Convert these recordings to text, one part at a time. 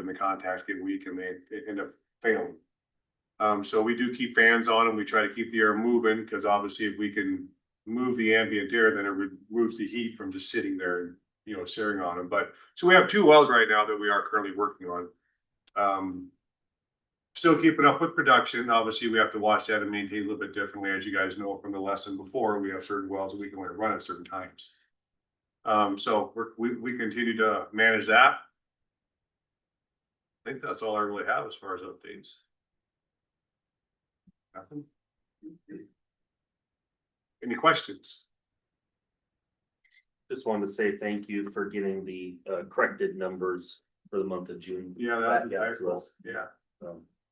the contacts get weak and they end up failing. So we do keep fans on them. We try to keep the air moving because obviously if we can move the ambient air, then it removes the heat from just sitting there and, you know, sitting on them. But so we have 2 wells right now that we are currently working on. Still keeping up with production. Obviously, we have to watch that and maintain a little bit differently. As you guys know from the lesson before, we have certain wells that we can only run at certain times. So we continue to manage that. I think that's all I really have as far as updates. Nothing. Any questions? Just wanted to say thank you for getting the corrected numbers for the month of June. Yeah, that's a typo. Yeah.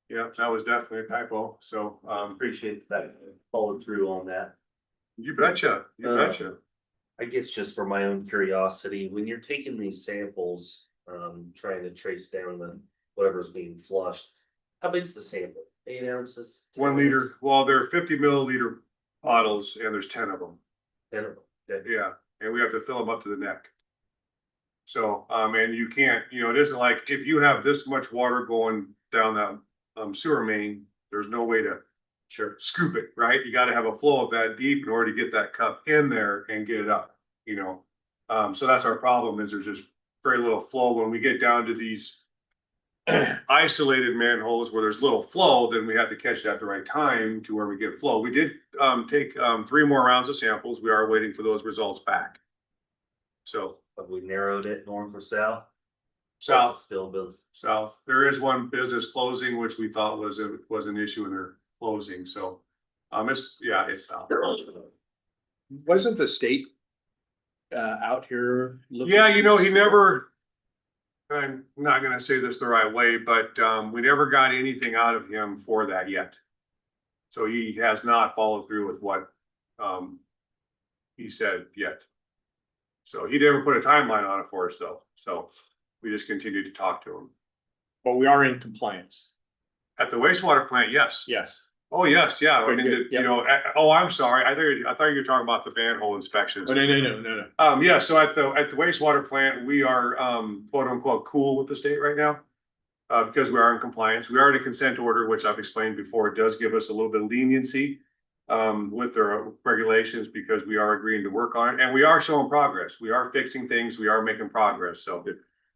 Yeah, that was definitely a typo. So appreciate that followed through on that. You betcha. You betcha. I guess just for my own curiosity, when you're taking these samples, trying to trace down the whatever's being flushed, how big's the sample? 8 ounces? 1 liter. Well, they're 50 milliliter bottles and there's 10 of them. 10 of them. Okay. Yeah. And we have to fill them up to the neck. So, and you can't, you know, it isn't like if you have this much water going down that sewer main, there's no way to scoop it, right? You got to have a flow of that deep in order to get that cup in there and get it up, you know. So that's our problem is there's just very little flow. When we get down to these isolated manholes where there's little flow, then we have to catch it at the right time to where we get flow. We did take 3 more rounds of samples. We are waiting for those results back. So have we narrowed it north or south? South. Still builds south. There is one business closing, which we thought was an issue in their closing. So it's south. Wasn't the state out here looking? Yeah, you know, he never, I'm not gonna say this the right way, but we never got anything out of him for that yet. So he has not followed through with what he said yet. So he never put a timeline on it for us though. So we just continue to talk to him. But we are in compliance. At the wastewater plant, yes. Yes. Oh, yes, yeah. I Good, mean, good, you know, oh, I'm sorry. I thought you were talking about the manhole inspections. Oh, no. Yeah, so at the wastewater plant, we are quote unquote cool with the state right now. Because we are in compliance. We are in a consent order, which I've explained before. It does give us a little bit of leniency with their regulations because we are agreeing to work on it and we are showing progress. We are fixing things, we are making progress. So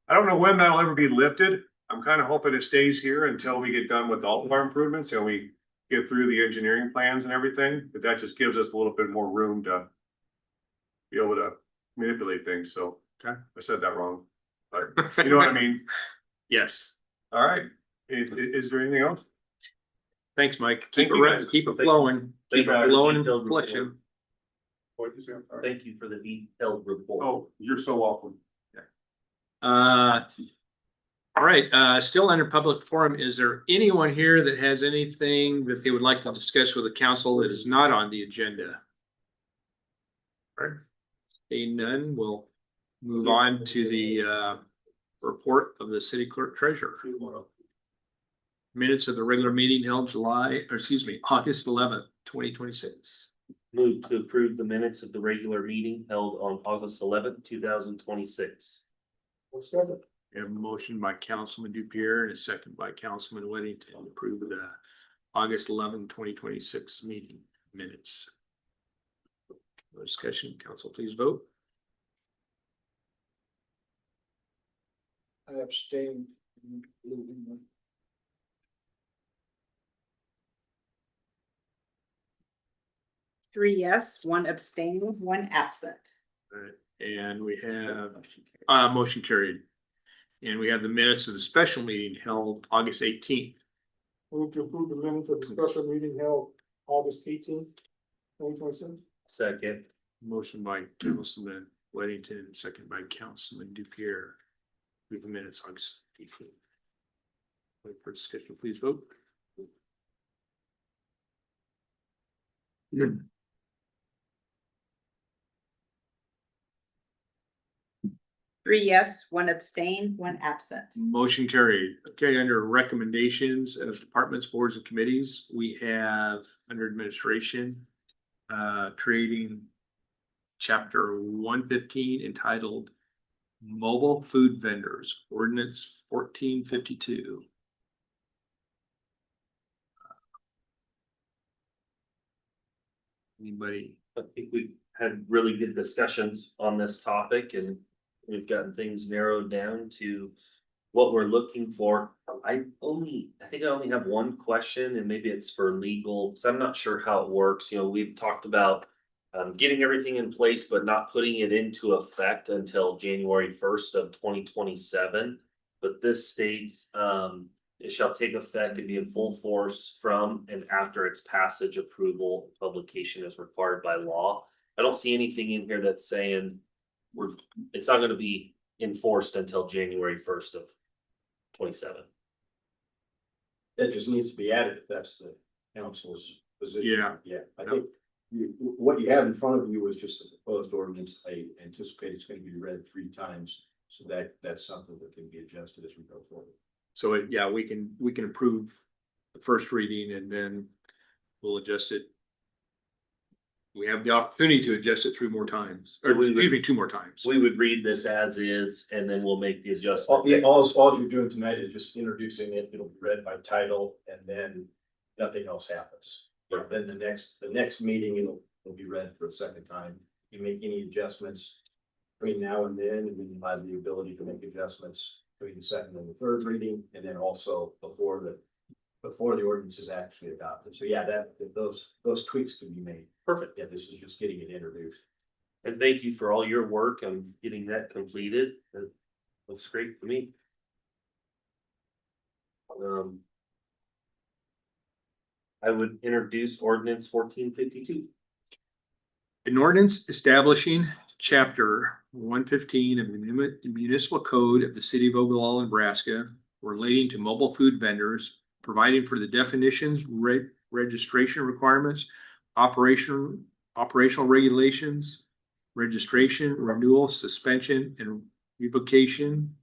I don't know when that'll ever be lifted. I'm kind of hoping it stays here until we get done with all of our improvements and we get through the engineering plans and everything, but that just gives us a little bit more room to be able to manipulate things. So I said that wrong, but you know what I mean? Yes. All right. Is there anything else? Thanks, Mike. Thank Keep you, it guys. keep it flowing. Keep it flowing and flushing. Thank you for the detailed report. Oh, you're so welcome. All right, still under public forum. Is there anyone here that has anything that they would like to discuss with the council that is not on the agenda? All right. Seeing none, we'll move on to the report of the city clerk treasurer. Minutes of the regular meeting held August 11th, 2026. Move to approve the minutes of the regular meeting held on August 11th, 2026. We have a motion by Councilman Dupierre and a second by Councilman Weddington to approve the August 11, 2026 meeting minutes. No discussion. Council, please vote. I abstain. 3 yes, 1 abstain, 1 absent. All right. And we have motion carried. And we have the minutes of the special meeting held August 18th. Move to approve the minutes of the special meeting held August 18th, 2026. Second. Motion by Councilman Weddington, second by Councilman Dupierre. We have the minutes August 18th. Wait for discussion, please vote. Good. 3 yes, 1 abstain, 1 absent. Motion carried. Okay, under recommendations of departments, boards, and committees, we have under administration, creating chapter 115 entitled mobile food vendors, ordinance 1452. Anybody? I think we've had really good discussions on this topic and we've gotten things narrowed down to what we're looking for. I think I only have one question and maybe it's for legal, because I'm not sure how it works. You know, we've talked about getting everything in place, but not putting it into effect until January 1st of 2027. But this states, it shall take effect and be in full force from and after its passage, approval, publication is required by law. I don't see anything in here that's saying it's not gonna be enforced until January 1st of 27. That just needs to be added if that's the council's position. Yeah. Yeah, I think what you have in front of you is just a proposed ordinance. I anticipate it's gonna be read 3 times. So that's something that can be adjusted as we go forward. So yeah, we can approve the first reading and then we'll adjust it. We have the opportunity to adjust it 3 more times, or excuse me, 2 more times. We would read this as is and then we'll make the All, adjustment. yeah, all you're doing tonight is just introducing it. It'll be read by title and then nothing else happens. Then the next meeting, it'll be read for a second time. You make any adjustments between now and then you'll have the ability to make adjustments between the second and the third reading, and then also before the ordinance is actually adopted. So yeah, those tweaks can be made. Perfect. Yeah, this is just getting it introduced. And thank you for all your work on getting that completed. That looks great to me. I would introduce ordinance 1452. An ordinance establishing chapter 115 of the municipal code of the city of Ogallala, Nebraska, relating to mobile food vendors, providing for the definitions, registration requirements, operational regulations, registration, renewal, suspension, and revocation,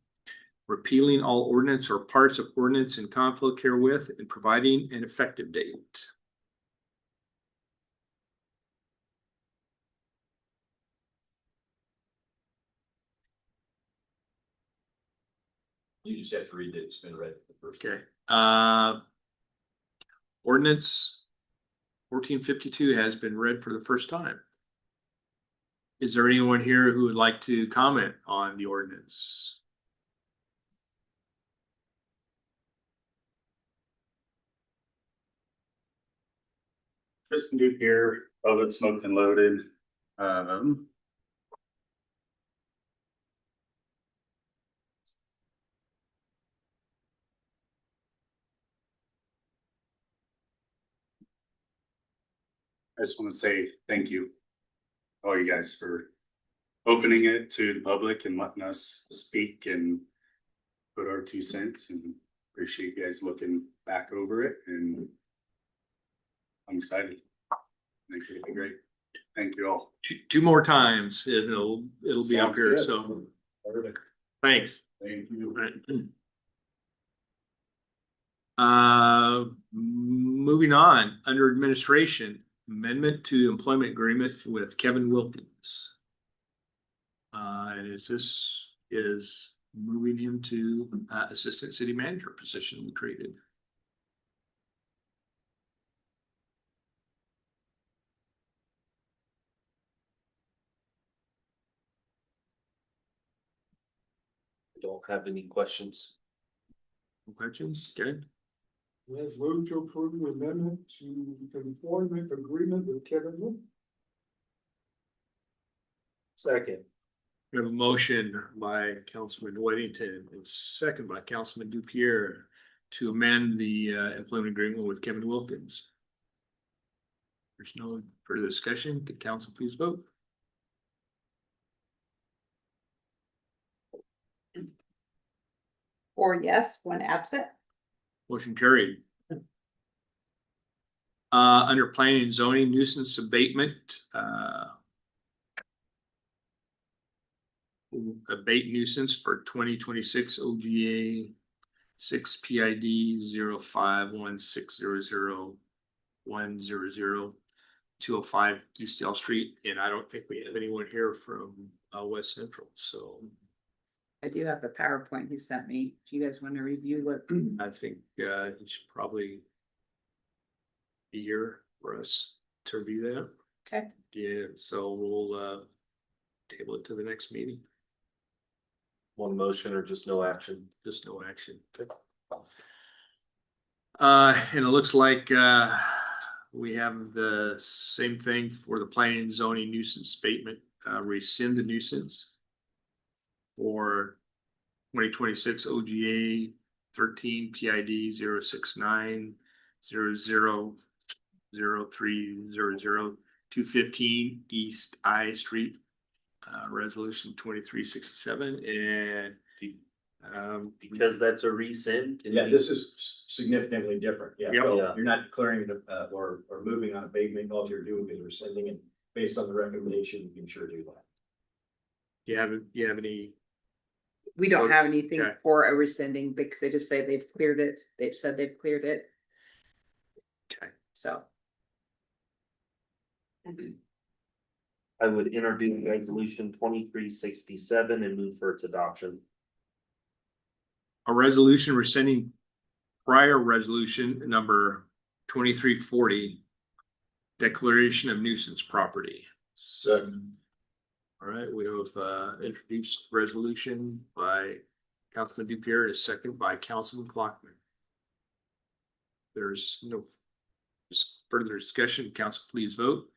repealing all ordinance or parts of ordinance in conflict herewith, and providing an effective date. You just have to read that it's been read for the first. Okay, ordinance 1452 has been read for the first time. Is there anyone here who would like to comment on the ordinance? Tristan Duke here, Public Smoked and Loaded. I just want to say thank you, all you guys, for opening it to the public and letting us speak and put our 2 cents, and appreciate you guys looking back over it, and I'm excited. I think it'll be great. Thank you all. 2 more times, and it'll be up Sounds here, good. so Perfect. thanks. Thank you. Moving on, under administration, amendment to employment agreement with Kevin Wilkins. And is moving him to assistant city manager position we created. I don't have any questions. Questions? Good. Let's move to approve the amendment to the employment agreement with Kevin Wood. Second. We have a motion by Councilman Whittington and second by Councilman Dupier to amend the employment agreement with Kevin Wilkins. There's no further discussion. Could council please vote? Four yes, 1 absent. Motion carried. Under planning and zoning nuisance abatement, abate nuisance for 2026 OGA 6 PID 051600100205 East Dale Street, and I don't think we have anyone here from West Central, so I do have the PowerPoint he sent me. Do you guys want to review it? I think he should probably be here for us to review that. Okay. Yeah, so we'll table it to the next meeting. One motion or just no action? Just no action. Okay. And it looks like we have the same thing for the planning and zoning nuisance abatement, rescind the nuisance for 2026 OGA 13 PID 069-000300-215 East I Street. Resolution 2367 and Because that's a rescind. can Yeah, we- this is significantly different, yeah. Yep. So Yeah. you're not declaring it, or moving on abatement, all you're doing is rescinding it based on the recommendation, you can sure do that. you have any? We don't have anything Okay. for a rescinding because they just say they've cleared it. They've said they've cleared it, Okay. so. I would introduce resolution 2367 and move for its adoption. A resolution rescinding prior resolution number 2340. Declaration of nuisance property. Second. All right, we have introduced resolution by Councilman Dupierre, and a second by Councilman Clockman. There's no further discussion. Council, please vote.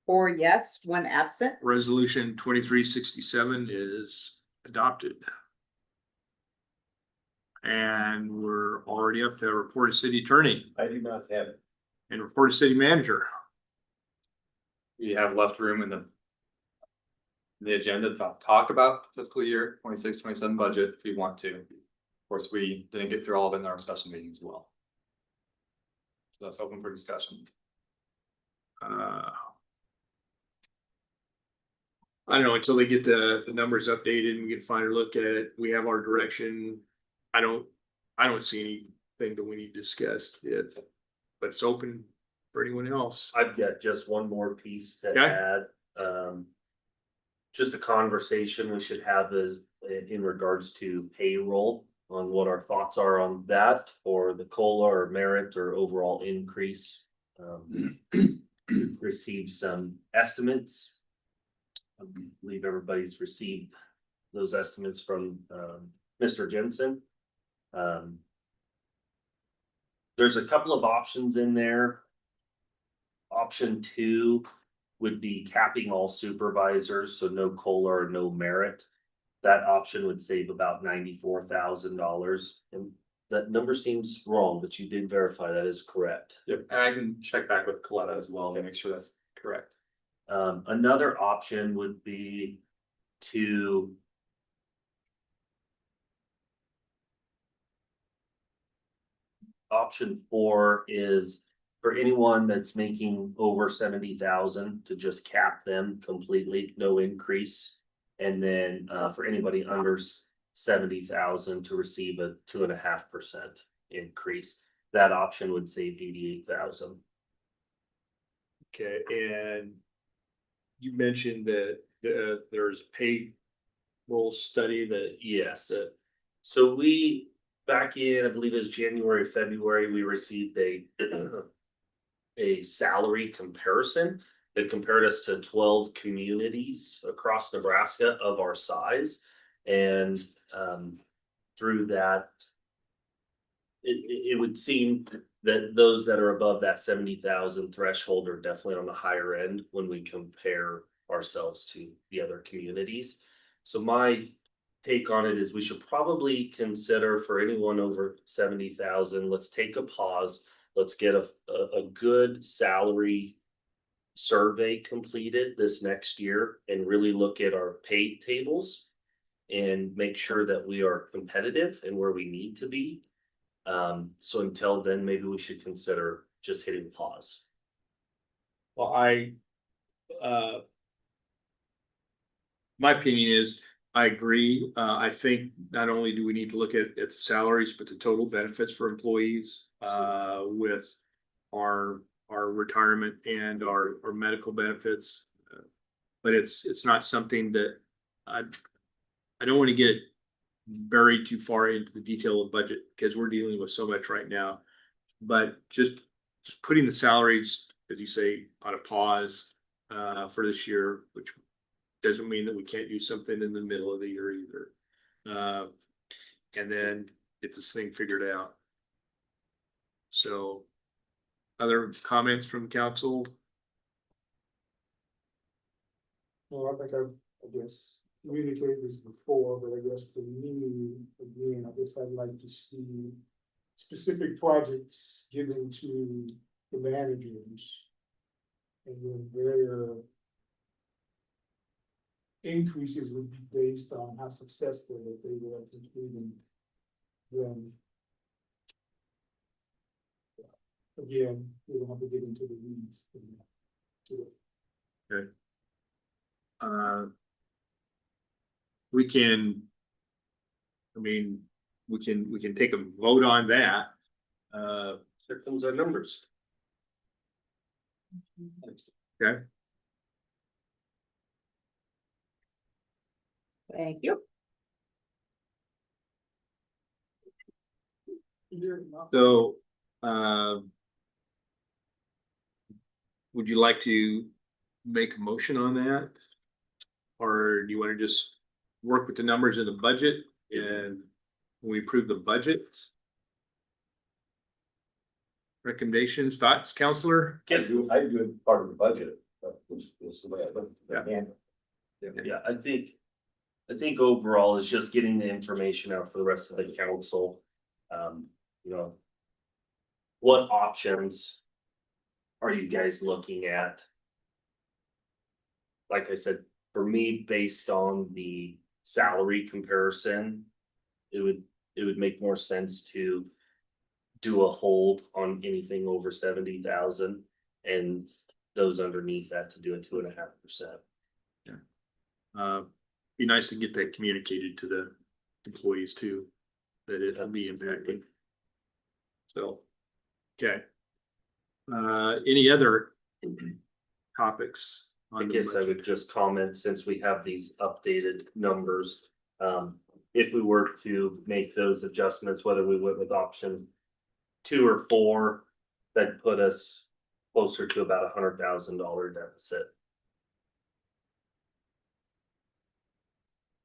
Four yes, one absent. Resolution 2367 is adopted. And we're already up to report of city attorney I do not have it. and report of city manager. We have left room in the agenda to talk about fiscal year 26-27 budget if we want to. Of course, we didn't get through all of it in our special meetings as well. So that's open for discussion. I don't know, until they get the numbers updated and we get a finer look at it, we have our direction. I don't see anything that we need to discuss yet, but it's open for anyone else. I've got just one more piece to Okay. add. Just a conversation we should have is in regards to payroll on what our thoughts are on that or the COLA or merit or overall increase. Received some estimates. I believe everybody's received those estimates from Mr. Jensen. There's a couple of options in there. Option 2 would be capping all supervisors, so no COLA or no merit. That option would save about $94,000. And that number seems wrong, but you did verify that is correct. Yep, and I can check back with Coletta as well to make sure that's correct. Another option would be to option 4 is for anyone that's making over 70,000 to just cap them completely, no increase. And then for anybody under 70,000 to receive a 2.5% increase. That option would save 88,000. Okay, and you mentioned that there's a payroll study that. Yes. So we, back in, I believe it was January, February, we received a salary comparison that compared us to 12 communities across Nebraska of our size. And through that, it would seem that those that are above that 70,000 threshold are definitely on the higher end when we compare ourselves to the other communities. So my take on it is we should probably consider for anyone over 70,000, let's take a pause. Let's get a good salary survey completed this next year and really look at our pay tables and make sure that we are competitive and where we need to be. So until then, maybe we should consider just hitting pause. Well, my opinion is, I agree. I think not only do we need to look at the salaries, but the total benefits for employees, with our retirement and our medical benefits. But it's not something that I don't want to get buried too far into the detail of budget because we're dealing with so much right now. But just putting the salaries, as you say, on a pause for this year, which doesn't mean that we can't do something in the middle of the year either. And then get this thing figured out. So, other comments from council? Well, I think I guess communicated this before, but I guess for me, again, I guess I'd like to see specific projects given to the managers. And then their increases would be based on how successful that they were at completing them. Again, we don't have to get into the weeds. We can. I mean, we can take a vote on that. Here comes our numbers. Okay, Thank you. so, would you like to make a motion on that? Or do you want to just work with the numbers in the budget and when we approve the budget? Recommendations, thoughts, counselor? I do it part of the budget, that was the way I look at it. Yeah, I think overall is just getting the information out for the rest of the council. You know. What options are you guys looking at? Like I said, for me, based on the salary comparison, it would make more sense to do a hold on anything over 70,000 and those underneath that to do a 2.5%. Be nice to get that communicated to the employees too, that it'll be impacted. So, okay. Any other topics? I guess I would just comment, since we have these updated numbers, if we were to make those adjustments, whether we went with option 2 or 4, that'd put us closer to about $100,000 deficit.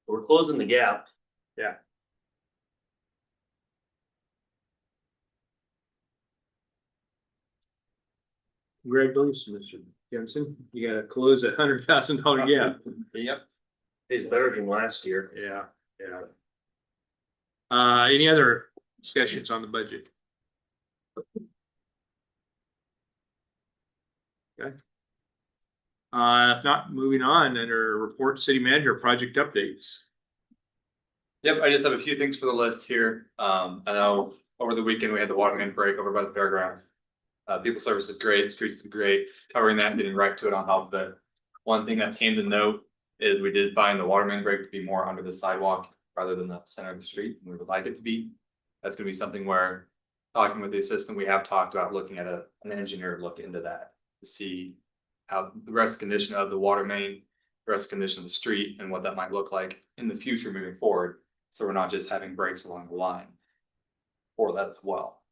We're closing the gap. Yeah. Congratulations, Mr. Jensen. You gotta close a $100,000 gap. Yep. It's better than last year. Yeah. Any other discussions on the budget? Okay. If not, moving on, under report city manager project updates. Yep, I just have a few things for the list here. I know over the weekend we had the water main break over by the fairgrounds. People service is great, streets is great, covering that and getting right to it on top of it. One thing that came to note is we did find the water main break to be more under the sidewalk rather than the center of the street, and we would like it to be. That's gonna be something where, talking with the assistant, we have talked about looking at an engineer look into that to see how the rest condition of the water main, the rest condition of the street, and what that might look like in the future moving forward. So we're not just having breaks along the line for that as well.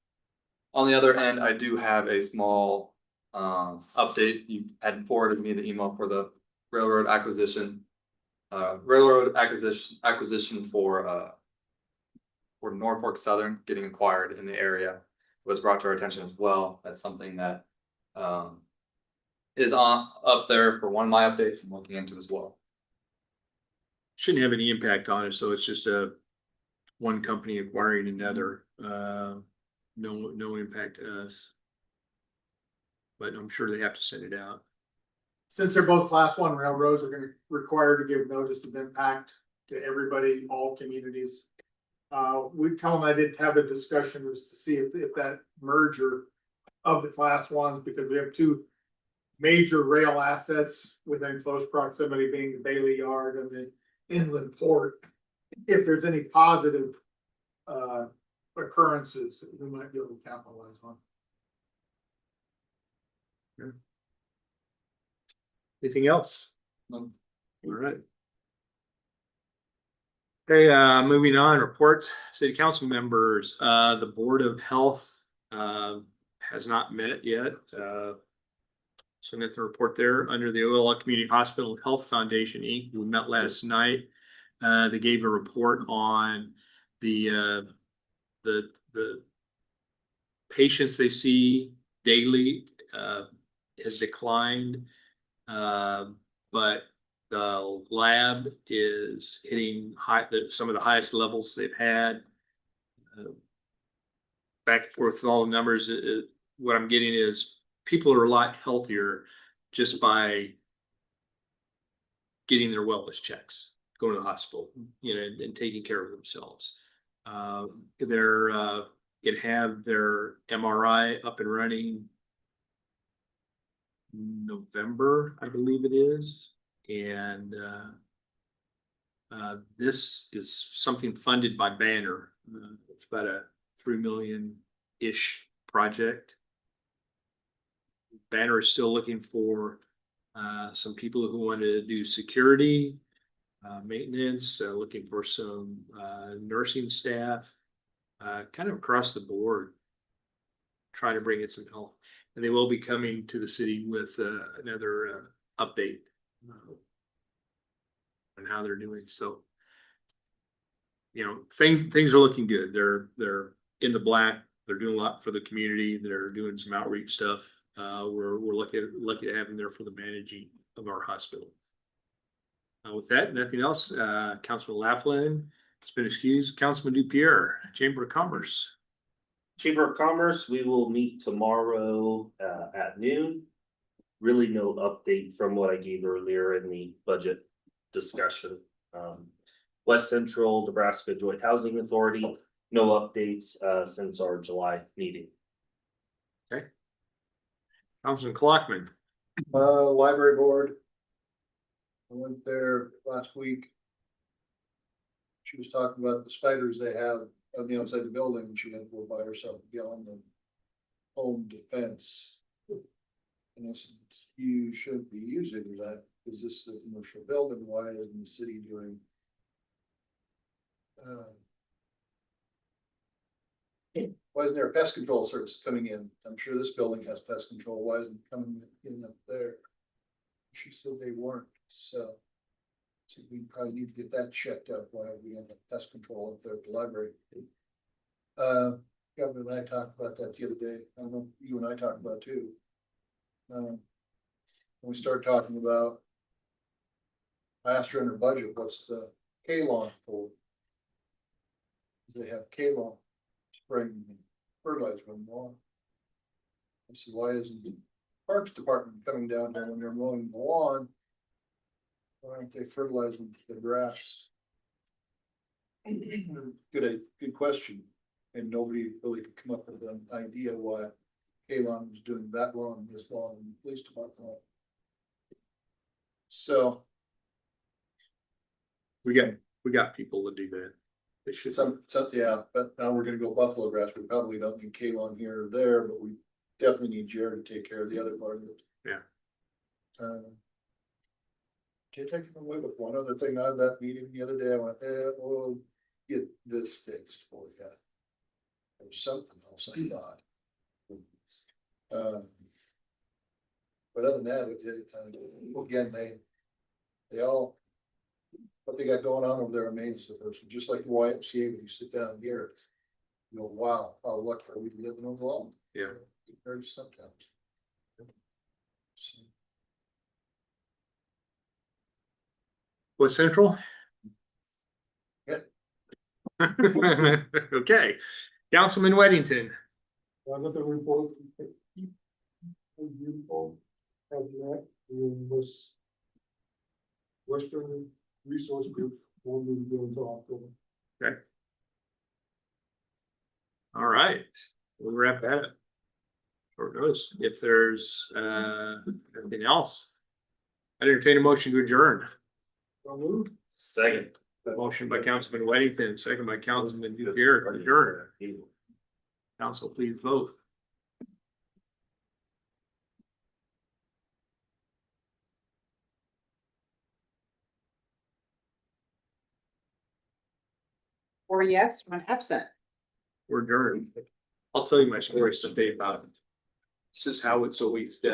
On the other end, I do have a small update. You had forwarded me the email for the railroad acquisition. Acquisition for Norfolk Southern getting acquired in the area was brought to our attention as well. That's something that is up there for one of my updates I'm looking into as well. Shouldn't have any impact on it, so it's just one company acquiring another. No impact to us. But I'm sure they have to send it out. Since they're both class 1 railroads, are gonna require to give notice of impact to everybody, all communities. We tell them I did have a discussion was to see if that merger of the class 1s, because we have 2 major rail assets within close proximity, being the Bailey Yard and the inland port. If there's any positive occurrences that we might be able to capitalize on. Anything else? All right. Okay, moving on, reports, city council members, the Board of Health, has not met yet, so that's a report there under the OLL Community Hospital Health Foundation, Inc. We met last night. They gave a report on the patients they see daily, has declined. But the lab is hitting some of the highest levels they've had. Back and forth with all the numbers, what I'm getting is people are a lot healthier just by getting their wellness checks, going to the hospital, and taking care of themselves. They're gonna have their MRI up and running November, I believe it is, and this is something funded by Banner. It's about a $3 million-ish project. Banner is still looking for some people who want to do security, maintenance, looking for some nursing staff, kind of across the board, trying to bring in some health. And they will be coming to the city with another update on how they're doing. So, things are looking good. They're in the black. They're doing a lot for the community. They're doing some outreach stuff. We're lucky to have them there for the managing of our hospital. With that, nothing else. Councilman Laughlin has been excused. Councilman Dupierre, Chamber of Commerce. Chamber of Commerce, we will meet tomorrow at noon. Really no update from what I gave earlier in the budget discussion. West Central Nebraska Joint Housing Authority, no updates since our July meeting. Okay. Councilman Clockman. Library board. I went there last week. She was talking about the spiders they have on the outside of the building, and she had to go buy herself a gallon of home defense. And I said, you shouldn't be using that, because this is a commercial building. Why isn't the city doing? Why isn't there a pest control service coming in? I'm sure this building has pest control. Why isn't it coming in up there? She said they weren't, so we probably need to get that checked out. Why we have pest control up there at the library? Governor and I talked about that the other day. I don't know, you and I talked about it too. When we started talking about, I asked her in her budget, what's the K-lawn for? They have K-lawn spraying fertilizer on the lawn. I said, why isn't the Parks Department coming down there when they're mowing the lawn? Why aren't they fertilizing the grass? Good question. And nobody really could come up with an idea why K-lawn was doing that lawn, this lawn, and the police department. So. We got people to do that. They should. Yeah, but now we're gonna go buffalo grass. We probably don't need K-lawn here or there, but we definitely need Jared to take care of the other part of it. Yeah. Can I take him away with one other thing out of that meeting the other day? I went, we'll get this fixed for you. There's something else I thought. But other than that, again, they all, what they got going on over there amazes the person, just like the YMCA. When you sit down here, you go, wow, how lucky are we living overall? Yeah. Compared to sometimes. So. West Central? Yep. Okay. Councilman Weddington. Another report. Beautiful. Has that in this Western Resource Group won't be going until October. Okay. All right, we'll wrap that up. Short notice. If there's anything else, I'd entertain a motion to adjourn. Second. Motion by Councilman Weddington, second by Councilman Dupierre, adjourn. Council, please vote. 4 yes, 1 absent. We're adjourned. I'll tell you my story someday about it. This is how it's always done.